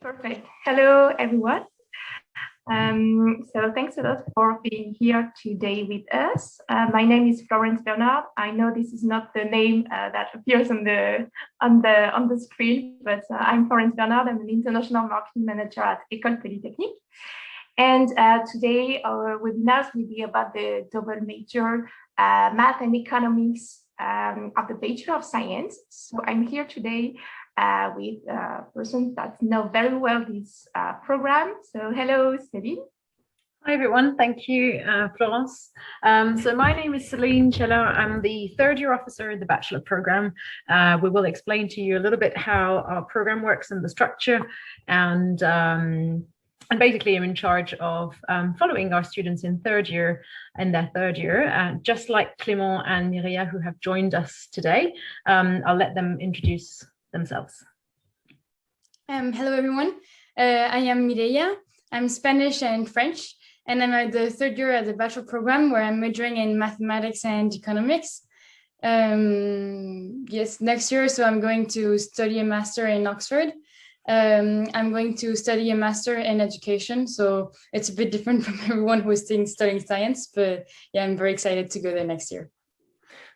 Perfect. Hello, everyone. So thanks a lot for being here today with us. My name is Florence Bernard. I know this is not the name that appears on the screen, but I'm Florence Bernard. I'm an international marketing manager at École Polytechnique. And today our webinars will be about the double major math and economics of the Bachelor of Science. So I'm here today with persons that know very well this program. So hello, Céline. Hi everyone, thank you, Florence. So my name is Celine Scheller. I'm the third year officer in the Bachelor program. We will explain to you a little bit how our program works and the structure, and basically I'm in charge of following our students in their third year, just like Clément and Mireia, who have joined us today. I'll let them introduce themselves. Hello everyone, I am Mireia. I'm Spanish and French, and I'm at the third year at the Bachelor program where I'm majoring in mathematics and economics. Yes, next year, so I'm going to study a master in Oxford. I'm going to study a master in education, so it's a bit different from everyone who is studying science, but yeah, I'm very excited to go there next year.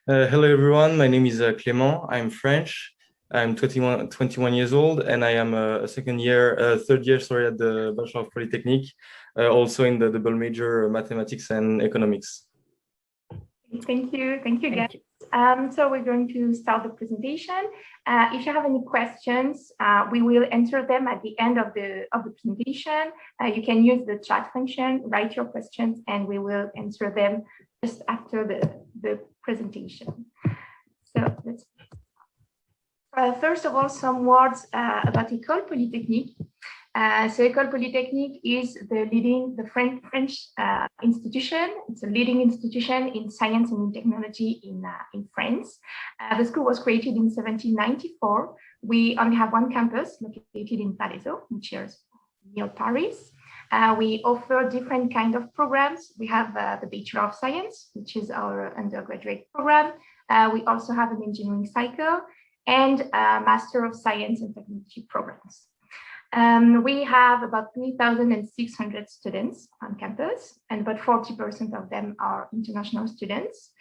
Hello everyone, my name is Clément. I'm French. I'm 21 years old, and I am a third year, at the Bachelor of Polytechnique, also in the double major mathematics and economics. Thank you guys. So we're going to start the presentation. If you have any questions, we will answer them at the end of the presentation. You can use the chat function, write your questions, and we will answer them just after the presentation. So let's first of all, some words about École Polytechnique. So École Polytechnique is the French institution. It's a leading institution in science and in technology in France. The school was created in 1794. We only have one campus located in Palaiseau, which is near Paris. We offer different kind of programs. We have the Bachelor of Science, which is our undergraduate program. We also have an engineering cycle and Master of Science and Technology programs. We have about 3,600 students on campus, and about 40% of them are international students.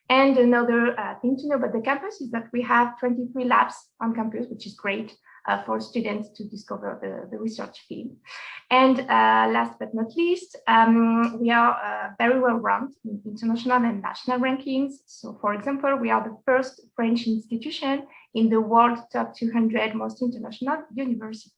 And another thing to know about the campus is that we have 23 labs on campus, which is great for students to discover the research field. And last but not least, we are very well ranked in international and national rankings. So for example, we are the first French institution in the world top 200 most international universities.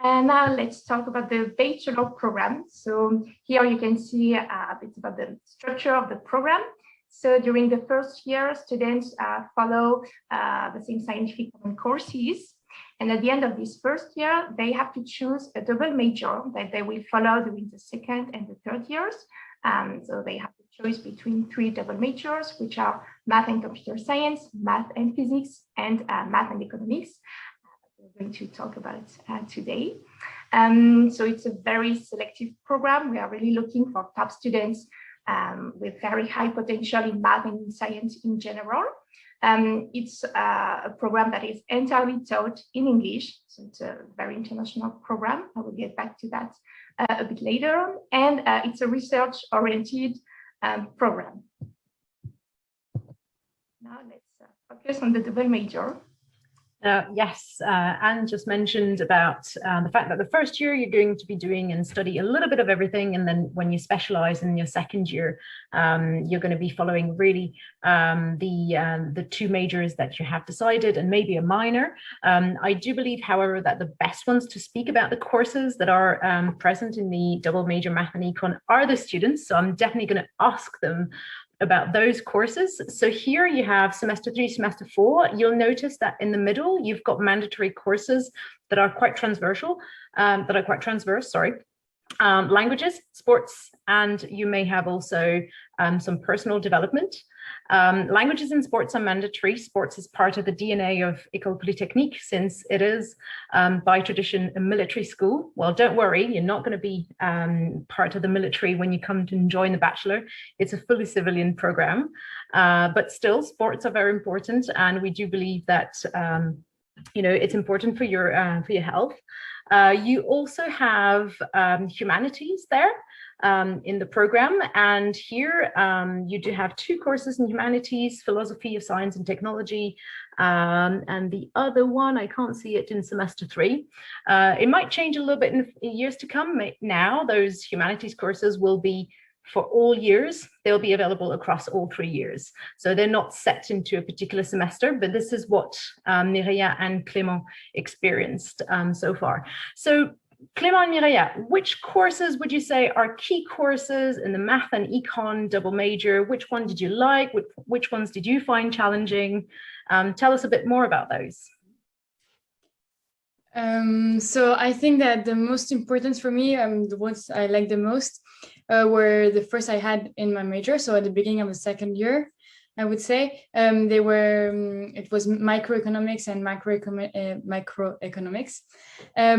And now let's talk about the Bachelor program. So here you can see a bit about the structure of the program. So during the first year, students follow the same scientific courses. And at the end of this first year, they have to choose a double major that they will follow during the second and the third years. So they have the choice between three double majors, which are math and computer science, math and physics, and math and economics. We're going to talk about today. So it's a very selective program. We are really looking for top students with very high potential in math and in science in general. It's a program that is entirely taught in English, so it's a very international program. I will get back to that a bit later. And it's a research-oriented program. Now let's focus on the double major. Yes, Anne just mentioned about the fact that the first year you're going to be doing and study a little bit of everything, and then when you specialize in your second year, you're going to be following really the two majors that you have decided and maybe a minor. I do believe, however, that the best ones to speak about the courses that are present in the double major math and econ are the students, so I'm definitely going to ask them about those courses. So here you have semester 3, semester 4. You'll notice that in the middle, you've got mandatory courses that are quite transversal, languages, sports, and you may have also some personal development. Languages and sports are mandatory. Sports is part of the DNA of École Polytechnique, since it is by tradition a military school. Well, don't worry, you're not going to be part of the military when you come to join the Bachelor. It's a fully civilian program, but still sports are very important, and we do believe that it's important for your health. You also have humanities there in the program, and here you do have 2 courses in humanities, philosophy of science and technology, and the other one, I can't see it in semester 3. It might change a little bit in years to come. Now those humanities courses will be for all years. They'll be available across all 3 years. So they're not set into a particular semester, but this is what Mireia and Clément experienced so far. So Clément and Mireia, which courses would you say are key courses in the math and econ double major? Which one did you like? Which ones did you find challenging? Tell us a bit more about those. So I think that the most important for me, the ones I like the most, were the first I had in my major. So at the beginning of the second year, I would say they were. It was microeconomics and macroeconomics.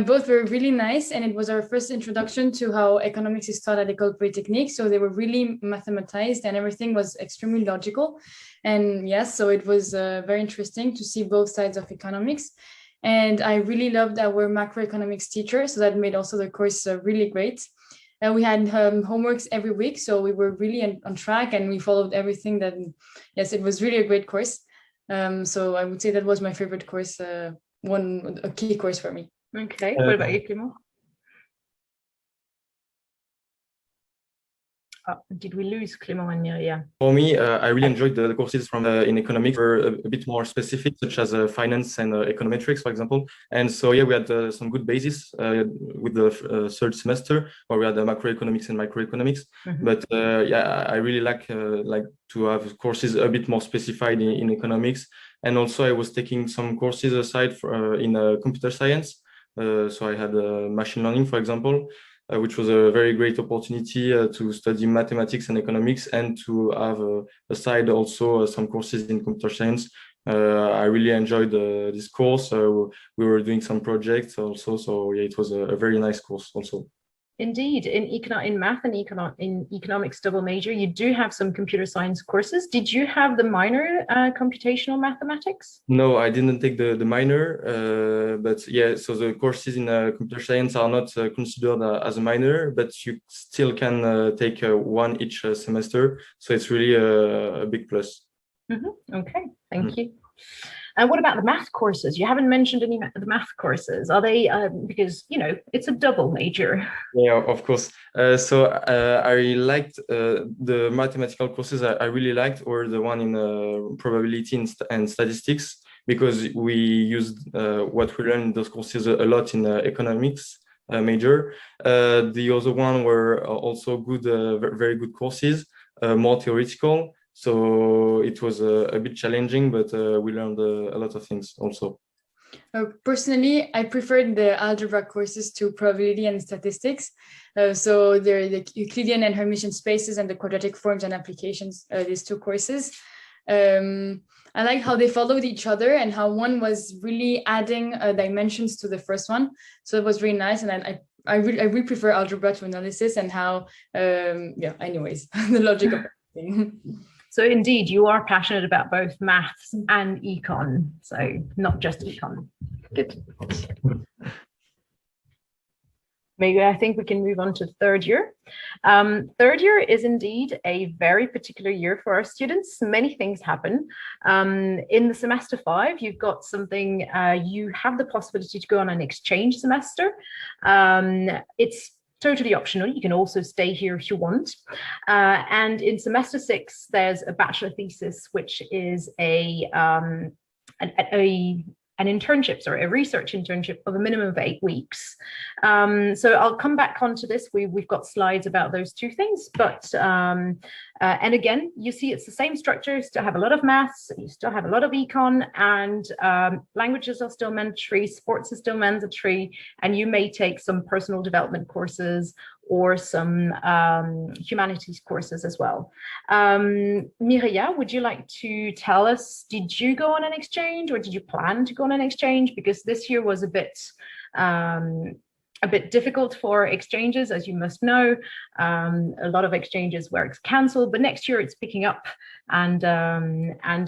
Both were really nice, and it was our first introduction to how economics is taught at École Polytechnique. So they were really mathematized, and everything was extremely logical. And yes, so it was very interesting to see both sides of economics. And I really loved our macroeconomics teacher, so that made also the course really great. We had homeworks every week, so we were really on track, and we followed everything. Yes, it was really a great course. So I would say that was my favorite course, a key course for me. Okay, what about you, Clément? Did we lose Clément and Mireia? For me, I really enjoyed the courses from in economics were a bit more specific, such as finance and econometrics, for example. And so, yeah, we had some good basis with the third semester, where we had the macroeconomics and microeconomics. Mm-hmm. But yeah, I really like to have courses a bit more specified in economics. And also, I was taking some courses aside in computer science. So I had machine learning, for example. Which was a very great opportunity to study mathematics and economics, and to have aside also some courses in computer science. I really enjoyed this course. We were doing some projects also, so yeah, it was a very nice course also. Indeed, in math and in economics double major, you do have some computer science courses. Did you have the minor computational mathematics? No, I didn't take the minor, but yeah, so the courses in computer science are not considered as a minor, but you still can take one each semester. So it's really a big plus. Mm-hmm. Okay, thank you. And what about the math courses? You haven't mentioned any of the math courses. Are they, because, it's a double major? Yeah, of course. So I liked the mathematical courses I really liked, or the one in probability and statistics, because we used what we learned in those courses a lot in economics major. The other one were also good, very good courses, more theoretical. So it was a bit challenging, but we learned a lot of things also. Personally, I preferred the algebra courses to probability and statistics. So they're the Euclidean and Hermitian spaces and the quadratic forms and applications, these 2 courses. I like how they followed each other and how one was really adding dimensions to the first one. So it was really nice. And I really prefer algebra to analysis, and how, anyways, the logic of everything. So indeed, you are passionate about both maths and econ, so not just econ. Good. Maybe I think we can move on to third year. Third year is indeed a very particular year for our students. Many things happen. In the semester 5, you've got something, you have the possibility to go on an exchange semester. It's totally optional. You can also stay here if you want. And in semester 6, there's a bachelor thesis, which is an internship, sorry, a research internship of a minimum of 8 weeks. So I'll come back onto this. We've got slides about those 2 things, but and again, you see it's the same structure. You still have a lot of maths, you still have a lot of econ, and languages are still mandatory, sports is still mandatory, and you may take some personal development courses or some humanities courses as well. Mireia, would you like to tell us, did you go on an exchange, or did you plan to go on an exchange? Because this year was a bit a bit difficult for exchanges, as you must know. A lot of exchanges were cancelled, but next year it's picking up, and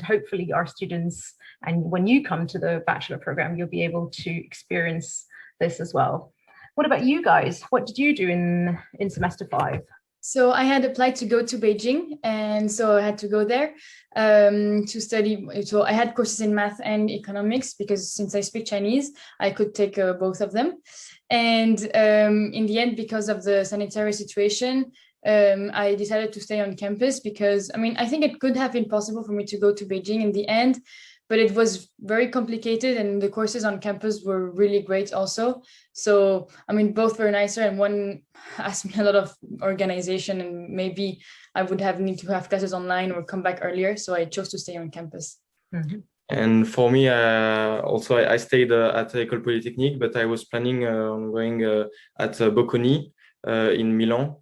hopefully our students, and when you come to the bachelor program, you'll be able to experience this as well. What about you guys? What did you do in semester 5? So I had applied to go to Beijing, and so I had to go there to study. So I had courses in math and economics, because since I speak Chinese, I could take both of them. And in the end, because of the sanitary situation, I decided to stay on campus, because, I mean, I think it could have been possible for me to go to Beijing in the end, but it was very complicated, and the courses on campus were really great also. So, I mean, both were nicer, and one asked me a lot of organization, and maybe I would have need to have classes online or come back earlier. So I chose to stay on campus. Mm-hmm. And for me, also I stayed at École Polytechnique, but I was planning on going at Bocconi in Milan,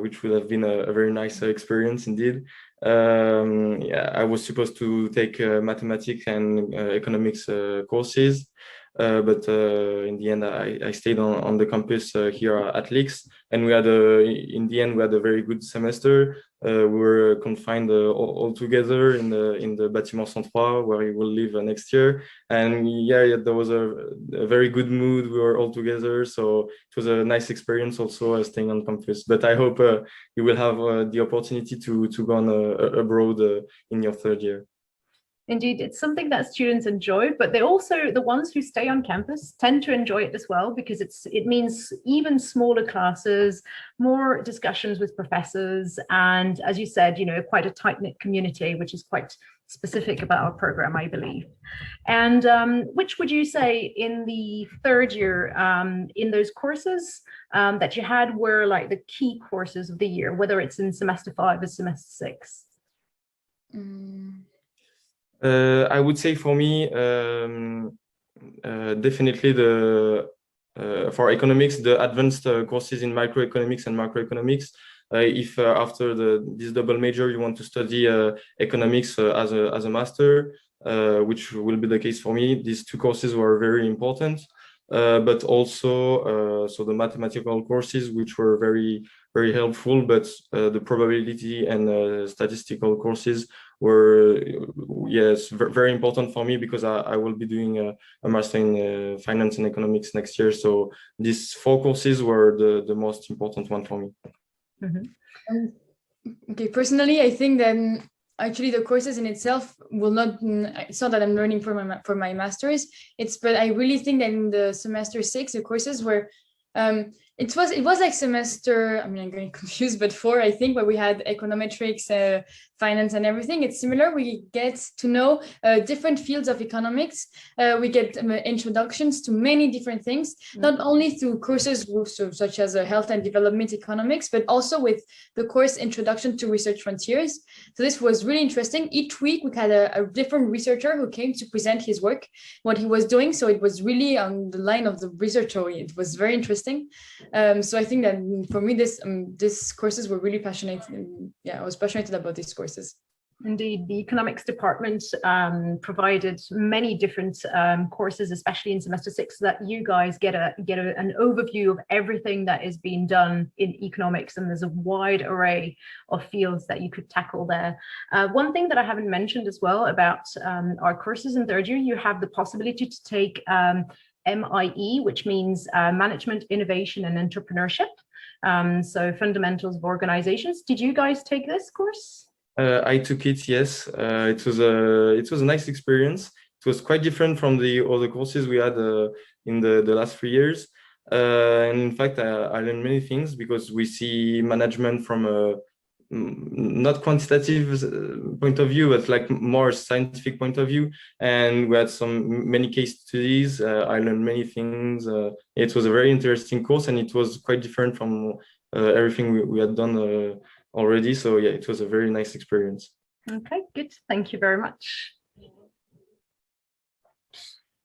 which would have been a very nice experience indeed. Yeah, I was supposed to take mathematics and economics courses, but in the end, I stayed on the campus here at Lix, and in the end we had a very good semester. We were confined all together in the Bâtiment 103, where we will live next year. And yeah, there was a very good mood. We were all together, so it was a nice experience also staying on campus. But I hope you will have the opportunity to go on abroad in your 3rd year. Indeed, it's something that students enjoy, but they also, the ones who stay on campus tend to enjoy it as well, because it means even smaller classes, more discussions with professors, and as you said, you know, quite a tight-knit community, which is quite specific about our program, I believe. And which would you say in the 3rd year, in those courses that you had, were like the key courses of the year, whether it's in semester 5 or semester 6? I would say for me, definitely for economics, the advanced courses in microeconomics and macroeconomics. If after this double major you want to study economics as a master, which will be the case for me, these 2 courses were very important. But also so the mathematical courses, which were very, very helpful, but the probability and statistical courses were, yes, very important for me, because I will be doing a master in finance and economics next year. So these 4 courses were the most important one for me. Mm-hmm. Okay, personally, I think that actually the courses in itself will not, it's not that I'm learning for my master's, but I really think that in the semester 6, the courses were, it was like semester, I mean, I'm getting confused, but 4, I think, where we had econometrics, finance and everything. It's similar. We get to know different fields of economics. We get introductions to many different things, not only through courses such as health and development economics, but also with the course Introduction to Research Frontiers. So this was really interesting. Each week we had a different researcher who came to present his work, what he was doing. So it was really on the line of the research. So it was very interesting. So I think that for me, these courses were really passionate. And yeah, I was passionate about these courses. Indeed, the economics department provided many different courses, especially in semester 6, so that you guys get an overview of everything that is being done in economics, and there's a wide array of fields that you could tackle there. One thing that I haven't mentioned as well about our courses in 3rd year, you have the possibility to take MIE, which means Management, Innovation and Entrepreneurship. So fundamentals of organizations. Did you guys take this course? I took it, yes. It was a nice experience. It was quite different from the other courses we had in the last 3 years. And in fact, I learned many things, because we see management from a not quantitative point of view, but like more scientific point of view. And we had many case studies. I learned many things. It was a very interesting course, and it was quite different from everything we had done already. So yeah, it was a very nice experience. Okay, good. Thank you very much.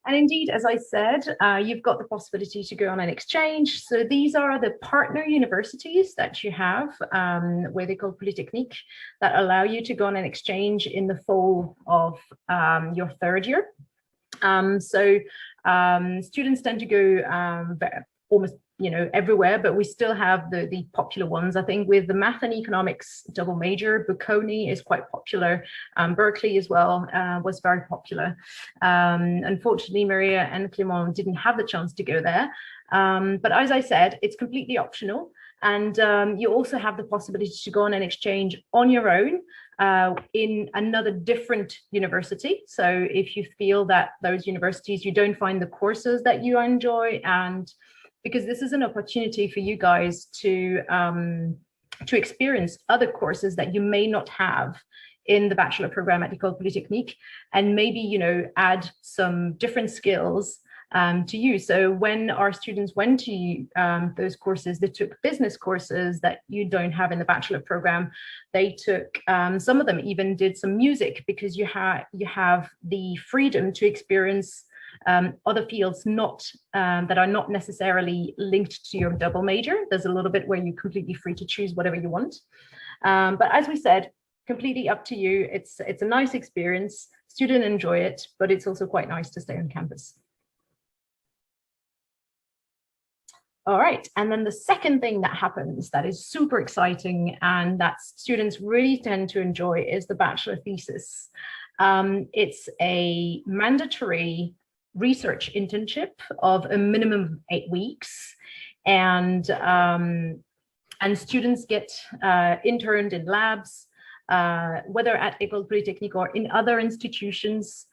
And indeed, as I said, you've got the possibility to go on an exchange. So these are the partner universities that you have with École Polytechnique that allow you to go on an exchange in the fall of your 3rd year. So students tend to go almost, you know, everywhere, but we still have the popular ones. I think with the math and economics double major, Bocconi is quite popular. Berkeley as well was very popular. Unfortunately, Maria and Clément didn't have the chance to go there. But as I said, it's completely optional. And you also have the possibility to go on an exchange on your own in another different university. So if you feel that those universities, you don't find the courses that you enjoy, and because this is an opportunity for you guys to experience other courses that you may not have in the bachelor program at École Polytechnique, and maybe, you know, add some different skills to you. So when our students went to those courses, they took business courses that you don't have in the bachelor program. They took, some of them even did some music, because you have the freedom to experience other fields that are not necessarily linked to your double major. There's a little bit where you're completely free to choose whatever you want. But as we said, completely up to you. It's a nice experience. Students enjoy it, but it's also quite nice to stay on campus. All right, and then the second thing that happens that is super exciting and that students really tend to enjoy is the bachelor thesis. It's a mandatory research internship of a minimum of 8 weeks, and students get interned in labs, whether at École Polytechnique or in other institutions,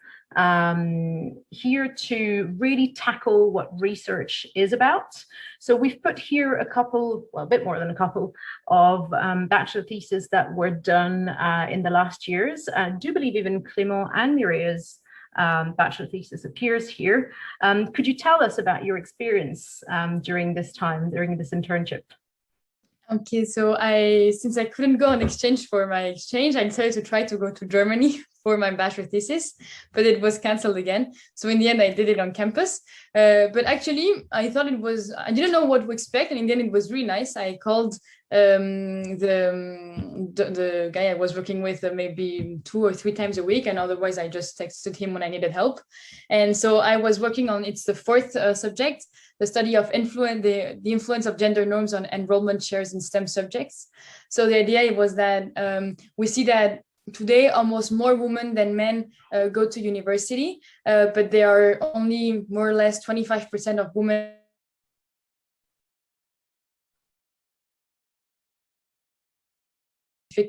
here to really tackle what research is about. So we've put here a couple, well, a bit more than a couple of bachelor theses that were done in the last years. I do believe even Clément and Miria's bachelor thesis appears here. Could you tell us about your experience during this time, during this internship? Okay, so since I couldn't go on exchange for my exchange, I decided to try to go to Germany for my bachelor thesis, but it was canceled again. So in the end, I did it on campus. But actually, I thought I didn't know what to expect. And in the end, it was really nice. I called the guy I was working with maybe 2 or 3 times a week. And otherwise, I just texted him when I needed help. And so I was working on, it's the 4th subject, the study of the influence of gender norms on enrollment shares in STEM subjects. So the idea was that we see that today almost more women than men go to university, but there are only more or less 25% of women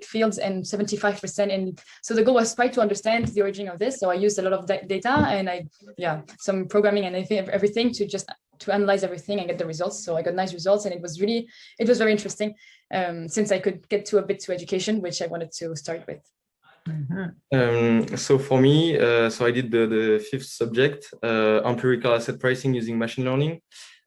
fields and 75% in. So the goal was try to understand the origin of this. So I used a lot of data and some programming and everything to analyze everything and get the results. So I got nice results, and it was very interesting since I could get to a bit to education, which I wanted to start with. Mm-hmm. So for me, so I did the 5th subject, empirical asset pricing using machine learning.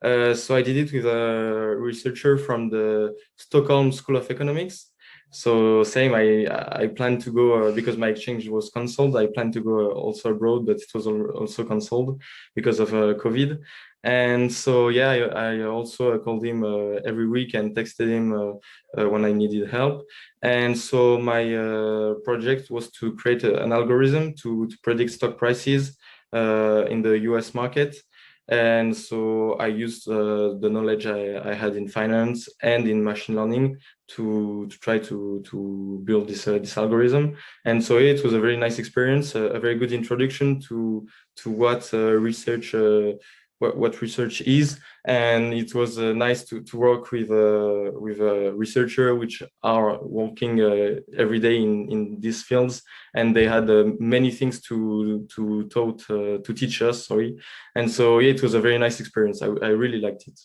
So I did it with a researcher from the Stockholm School of Economics. So same, I planned to go because my exchange was cancelled. I planned to go also abroad, but it was also cancelled because of COVID. And so, yeah, I also called him every week and texted him when I needed help. And so my project was to create an algorithm to predict stock prices in the US market. And so I used the knowledge I had in finance and in machine learning to try to build this algorithm. And so it was a very nice experience, a very good introduction to what research what research is, and it was nice to work with a researcher which are working every day in these fields, and they had many things to teach us. And so yeah, it was a very nice experience. I really liked it.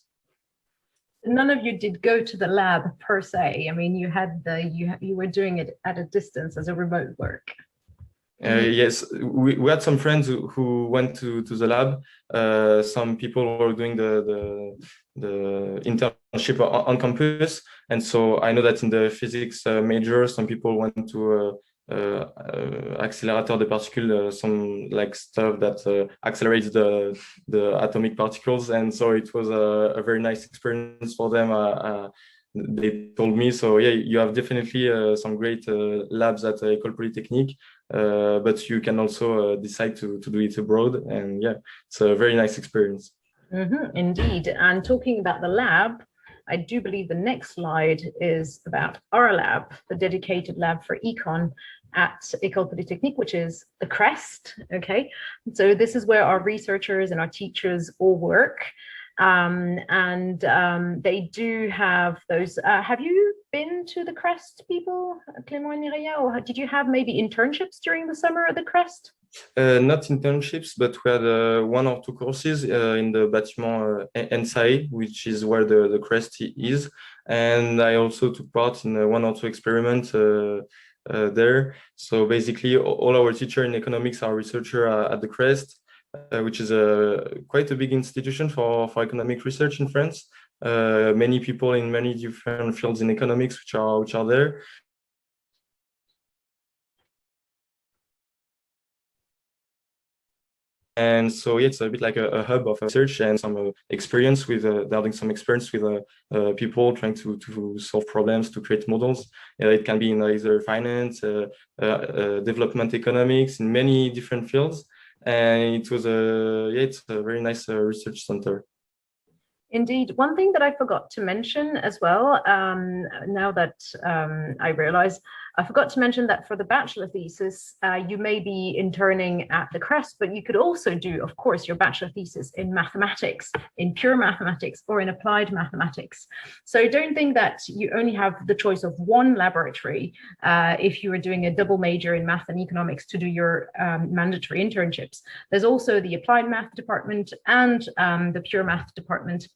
None of you did go to the lab per se. I mean, you were doing it at a distance as a remote work. Yes, we had some friends who went to the lab. Some people were doing the internship on campus, and so I know that in the physics major, some people went to accelerator de particules, some like stuff that accelerates the atomic particles, and so it was a very nice experience for them. They told me. So yeah, you have definitely some great labs at École Polytechnique, but you can also decide to do it abroad, and yeah, it's a very nice experience. Indeed. And talking about the lab, I do believe the next slide is about our lab, the dedicated lab for econ at École Polytechnique, which is the CREST. Okay, so this is where our researchers and our teachers all work. They do have those. Have you been to the CREST, people, Clément and Mireia, or did you have maybe internships during the summer at the CREST? Not internships, but we had 1 or 2 courses in the bâtiment NSAE, which is where the CREST is. And I also took part in 1 or 2 experiments there. So basically, all our teachers in economics are researchers at the CREST, which is quite a big institution for economic research in France. Many people in many different fields in economics which are there. And so yeah, it's a bit like a hub of research and some experience with having some experience with people trying to solve problems, to create models. It can be in either finance, development economics, in many different fields. And it was it's a very nice research center. Indeed. One thing that I forgot to mention as well, now that I realize, I forgot to mention that for the bachelor thesis, you may be interning at the CREST, but you could also do, of course, your bachelor thesis in mathematics, in pure mathematics, or in applied mathematics. So don't think that you only have the choice of one laboratory if you are doing a double major in math and economics to do your mandatory internships. There's also the applied math department and the pure math department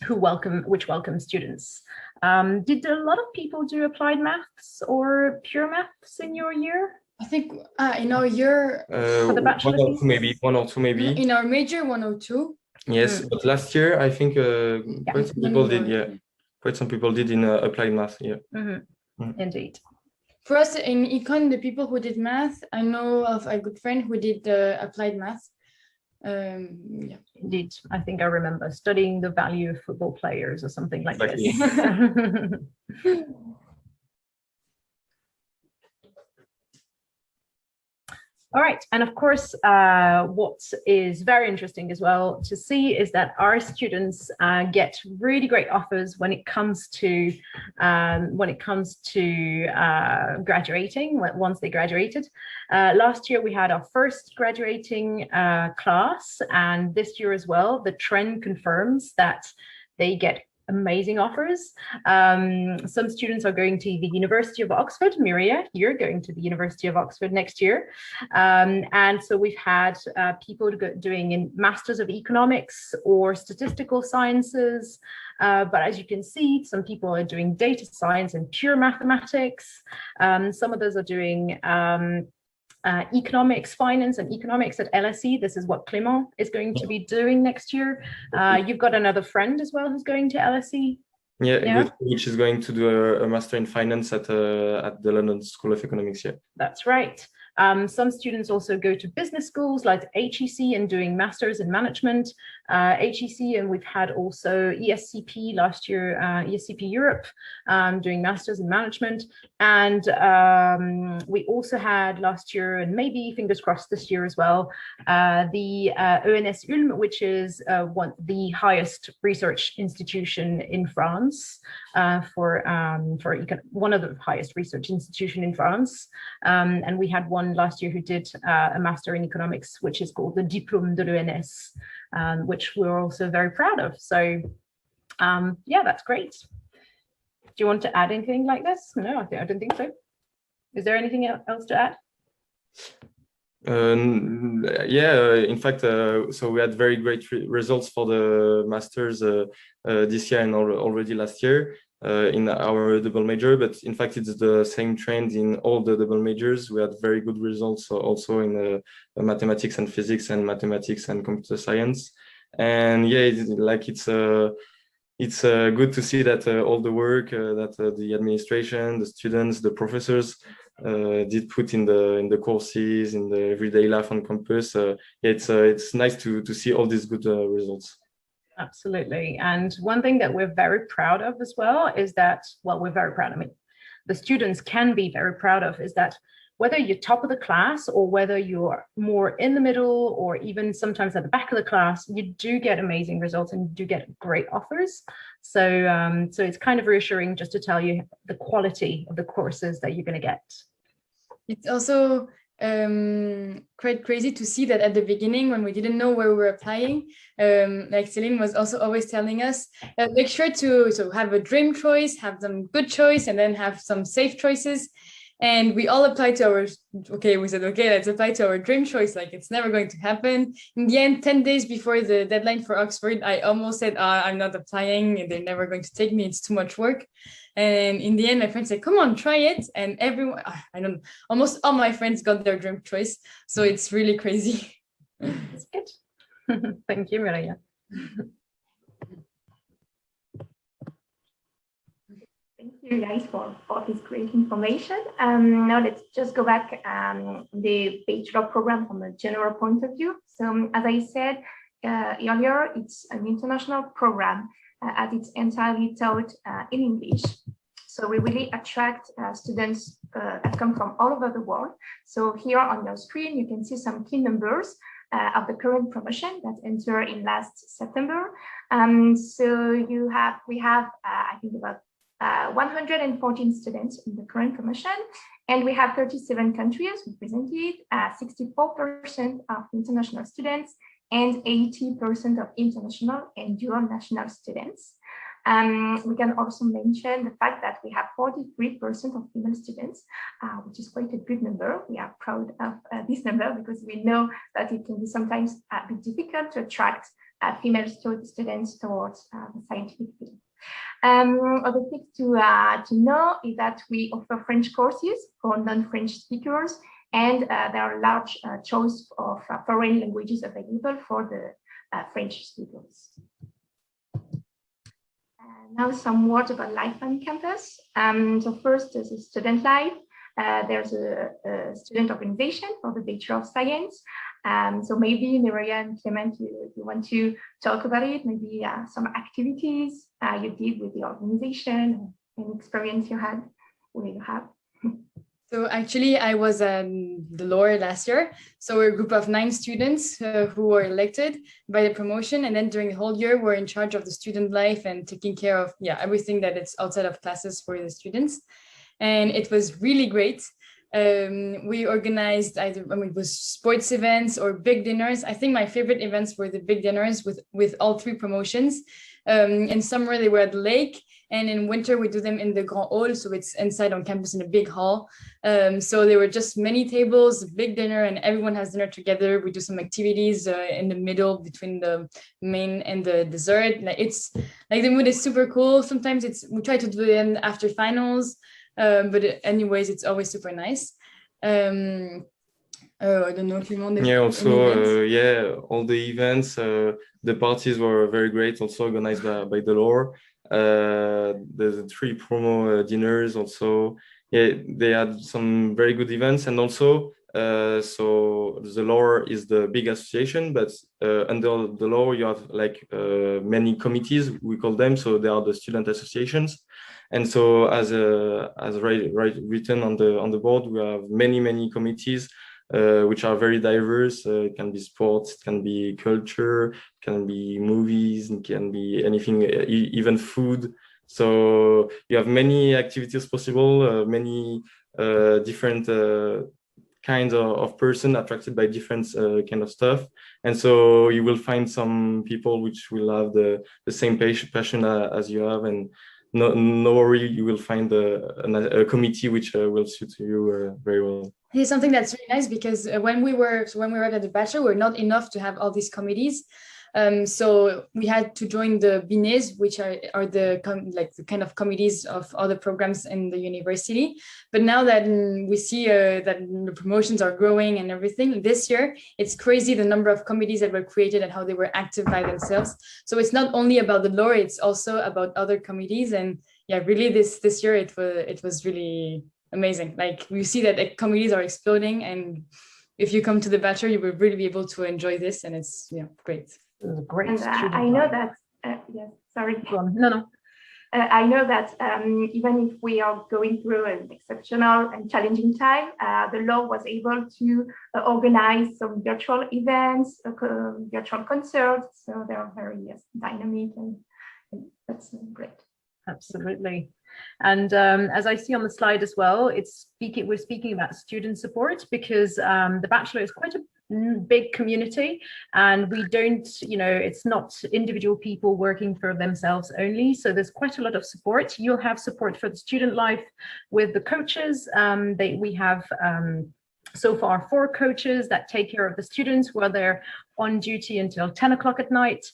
which welcome students. Did a lot of people do applied maths or pure maths in your year? I think in our year for the bachelor thesis? Maybe 1 or 2 maybe. In our major 1 or 2. Yes, but last year I think quite some people did. Yeah, quite some people did in applied math. Yeah. Indeed. For us in econ, the people who did math, I know of a good friend who did applied math. Yeah. Indeed, I think I remember studying the value of football players or something like this. All right, and of course, what is very interesting as well to see is that our students get really great offers when it comes to graduating. Once they graduated, last year we had our first graduating class, and this year as well, the trend confirms that they get amazing offers. Some students are going to the University of Oxford. Mireia, you're going to the University of Oxford next year. And so we've had people doing in Masters of Economics or Statistical Sciences. But as you can see, some people are doing data science and pure mathematics. Some of those are doing economics, finance and economics at LSE. This is what Clément is going to be doing next year. You've got another friend as well who's going to LSE. Yeah, which is going to do a master in finance at the London School of Economics. Yeah, that's right. Some students also go to business schools like HEC and doing masters in management, HEC, and we've had also ESCP last year, ESCP Europe, doing masters in management. And we also had last year, and maybe fingers crossed this year as well, the ENS Ulm, which is the highest research institution in France, one of the highest research institution in France. And we had one last year who did a master in economics, which is called the Diplôme de l'ENS, which we're also very proud of. So yeah, that's great. Do you want to add anything like this? No, I don't think so. Is there anything else to add? Yeah, in fact, so we had very great results for the masters this year and already last year in our double major, but in fact it's the same trend in all the double majors. We had very good results also in mathematics and physics and mathematics and computer science. And yeah, it's good to see that all the work that the administration, the students, the professors did put in the courses, in the everyday life on campus. It's nice to see all these good results. Absolutely. And one thing that we're very proud of as well is that, well, we're very proud, I mean, the students can be very proud of, is that whether you're top of the class or whether you're more in the middle or even sometimes at the back of the class, you do get amazing results and you do get great offers. So, so it's kind of reassuring just to tell you the quality of the courses that you're going to get. It's also quite crazy to see that at the beginning, when we didn't know where we were applying, like Celine was also always telling us, make sure to have a dream choice, have some good choice, and then have some safe choices. And we all applied to our, we said, okay, let's apply to our dream choice. Like, it's never going to happen. In the end, 10 days before the deadline for Oxford, I almost said, I'm not applying. They're never going to take me. It's too much work. And in the end, my friends said, come on, try it. And everyone, I don't know, almost all my friends got their dream choice. So it's really crazy. That's good. Thank you, Maria. Thank you guys for this great information. Now let's just go back the Bachelor program from a general point of view. So as I said earlier, it's an international program as it's entirely taught in English. So we really attract students that come from all over the world. So here on your screen, you can see some key numbers of the current promotion that entered in last September. So we have I think about 114 students in the current promotion, and we have 37 countries represented, 64% of international students, and 80% of international and dual national students. We can also mention the fact that we have 43% of female students, which is quite a good number. We are proud of this number because we know that it can be sometimes a bit difficult to attract female students towards the scientific field. Other thing to know is that we offer French courses for non-French speakers, and there are large choice of foreign languages available for the French speakers. Now some words about life on campus. So first, there's a student life. There's a student organization for the Bachelor of Science. So maybe Maria and Clement, you want to talk about it, maybe some activities you did with the organization, and experience you had, where you have. So actually, I was the lawyer last year. So we're a group of 9 students who were elected by the promotion. And then during the whole year, we're in charge of the student life and taking care of everything that it's outside of classes for the students. And it was really great. We organized it was sports events or big dinners. I think my favorite events were the big dinners with all 3 promotions. In summer, they were at the lake, and in winter, we do them in the Grand Hall. So it's inside on campus in a big hall. So there were just many tables, a big dinner, and everyone has dinner together. We do some activities in the middle between the main and the dessert. It's like the mood is super cool. Sometimes we try to do them after finals. But anyways, it's always super nice. I don't know if you want. Yeah, also, all the events, the parties were very great, also organized by the law. The 3 promo dinners also. Yeah, they had some very good events, and also, so the law is the big association, but under the law you have like many committees, we call them. So they are the student associations. And so, as written on the board, we have many committees, which are very diverse. It can be sports, it can be culture, it can be movies, it can be anything, even food. So you have many activities possible, many different kinds of person attracted by different kind of stuff. And so you will find some people which will have the same passion as you have, and no worry, you will find a committee which will suit you very well. Here's something that's really nice, because when we were at the Bachelor, we're not enough to have all these committees. So we had to join the BINES, which are the kind of committees of other programs in the university. But now that we see that the promotions are growing and everything, this year, it's crazy the number of committees that were created and how they were active by themselves. So it's not only about the law, it's also about other committees. And really this year, it was really amazing. Like, we see that committees are exploding, and if you come to the Bachelor, you will really be able to enjoy this, and it's great. It was a great and I know that yes, sorry. No. I know that even if we are going through an exceptional and challenging time, the law was able to organize some virtual events, virtual concerts. So they are very dynamic, and that's great. Absolutely. And as I see on the slide as well, we're speaking about student support, because the Bachelor is quite a big community, and we don't, it's not individual people working for themselves only. So there's quite a lot of support. You'll have support for the student life with the coaches. We have so far 4 coaches that take care of the students while they're on duty until 10 o'clock at night,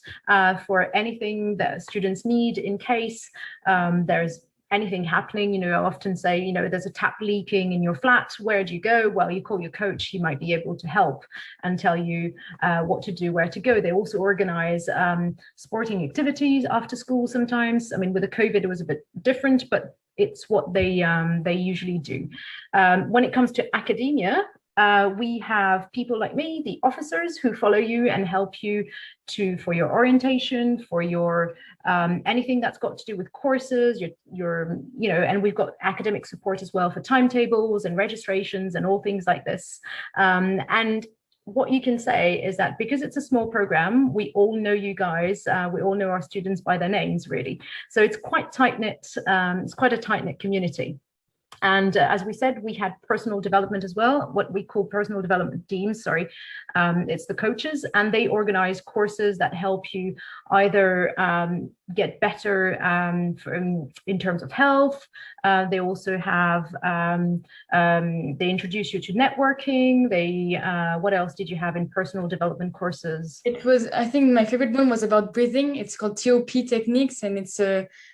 for anything that students need in case there's anything happening. I often say, there's a tap leaking in your flat. Where do you go? Well, you call your coach. He might be able to help and tell you what to do, where to go. They also organize sporting activities after school sometimes. I mean, with the COVID, it was a bit different, but it's what they usually do. When it comes to academia, we have people like me, the officers, who follow you and help you for your orientation, for your anything that's got to do with courses, and we've got academic support as well for timetables and registrations and all things like this. And what you can say is that because it's a small program, we all know you guys, we all know our students by their names, really. So it's quite tight-knit, it's quite a tight-knit community. And as we said, we had personal development as well, what we call personal development teams, sorry. It's the coaches, and they organize courses that help you either get better in terms of health. They also have, they introduce you to networking. What else did you have in personal development courses? It was, I think my favorite one was about breathing. It's called TOP techniques, and it's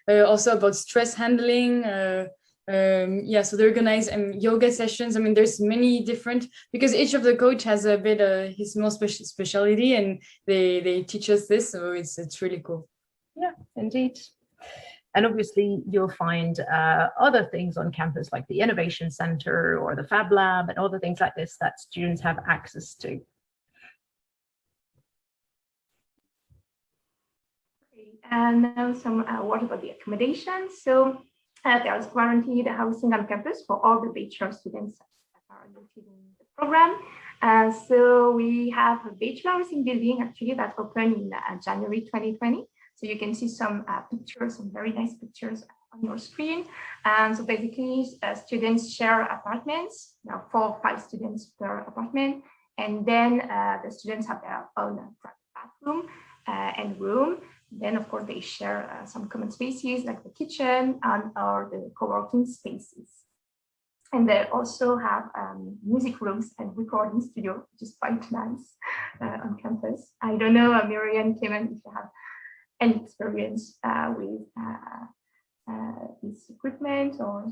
also about stress handling. So they organize yoga sessions. I mean, there's many different, because each of the coach has a bit his more specialty, and they teach us this, so it's really cool. Yeah, indeed. And obviously you'll find other things on campus, like the Innovation Center or the Fab Lab and other things like this that students have access to. And now some word about the accommodation. So there is guaranteed housing on campus for all the Bachelor students that are located in the program. So we have a Bachelor in building actually that opened in January 2020. So you can see some pictures, some very nice pictures on your screen. So basically students share apartments. There are 4 or 5 students per apartment. And then the students have their own bathroom and room. Then, of course, they share some common spaces like the kitchen or the co-working spaces. And they also have music rooms and recording studio, which is quite nice on campus. I don't know, Miriam, Clement, if you have any experience with this equipment or...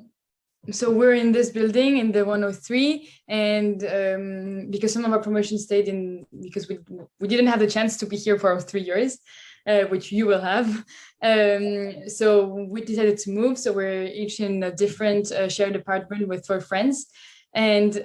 So we're in this building in the 103, and because some of our promotions stayed in, because we didn't have the chance to be here for 3 years, which you will have. So we decided to move. So we're each in a different shared apartment with 4 friends. And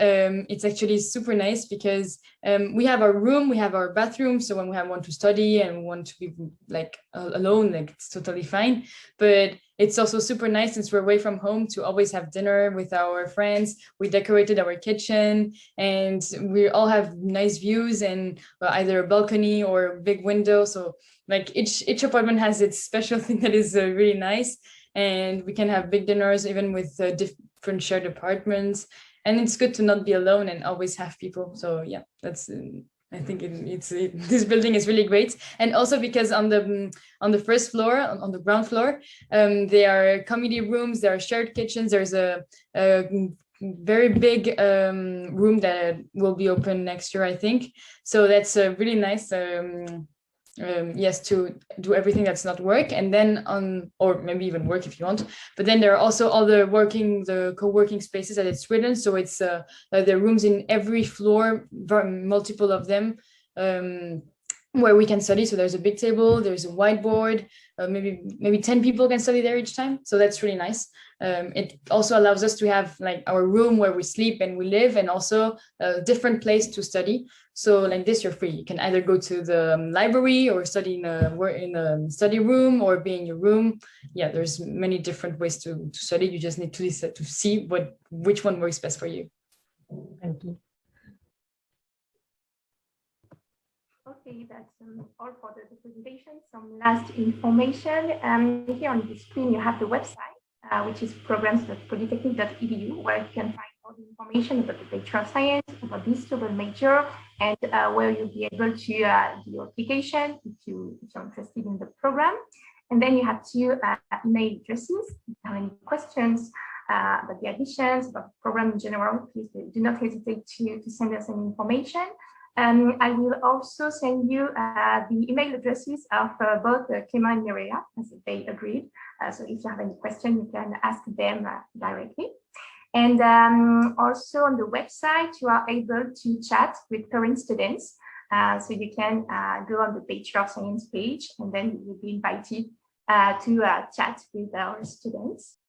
it's actually super nice because we have our room, we have our bathroom. So when we want to study and we want to be like alone, like it's totally fine. But it's also super nice since we're away from home to always have dinner with our friends. We decorated our kitchen and we all have nice views and either a balcony or a big window. So like each apartment has its special thing that is really nice. And we can have big dinners even with different shared apartments. And it's good to not be alone and always have people. So yeah, that's I think this building is really great. And also because on the first floor, on the ground floor, there are community rooms, there are shared kitchens. There's a very big room that will be open next year, I think. So that's really nice. Yes, to do everything that's not work, and then or maybe even work if you want. But then there are also all the co-working spaces that it's written. So it's there are rooms in every floor, multiple of them, where we can study. So there's a big table, there's a whiteboard, maybe 10 people can study there each time. So that's really nice. It also allows us to have like our room where we sleep and we live, and also a different place to study. So like this, you're free. You can either go to the library or study in a study room, or be in your room. Yeah, there's many different ways to study. You just need to see which one works best for you. Thank you. Okay, that's all for the presentation. Some last information. Here on the screen, you have the website, which is programs.polytechnic.edu, where you can find all the information about the Bachelor of Science, about this double major, and where you'll be able to do your application if you're interested in the program. And then you have two email addresses. If you have any questions about the admissions, about the program in general, please do not hesitate to send us any information. I will also send you the email addresses of both Clément and Mireia, as they agreed. So if you have any question, you can ask them directly. And also on the website, you are able to chat with current students. So you can go on the Bachelor of Science page, and then you will be invited to chat with our students.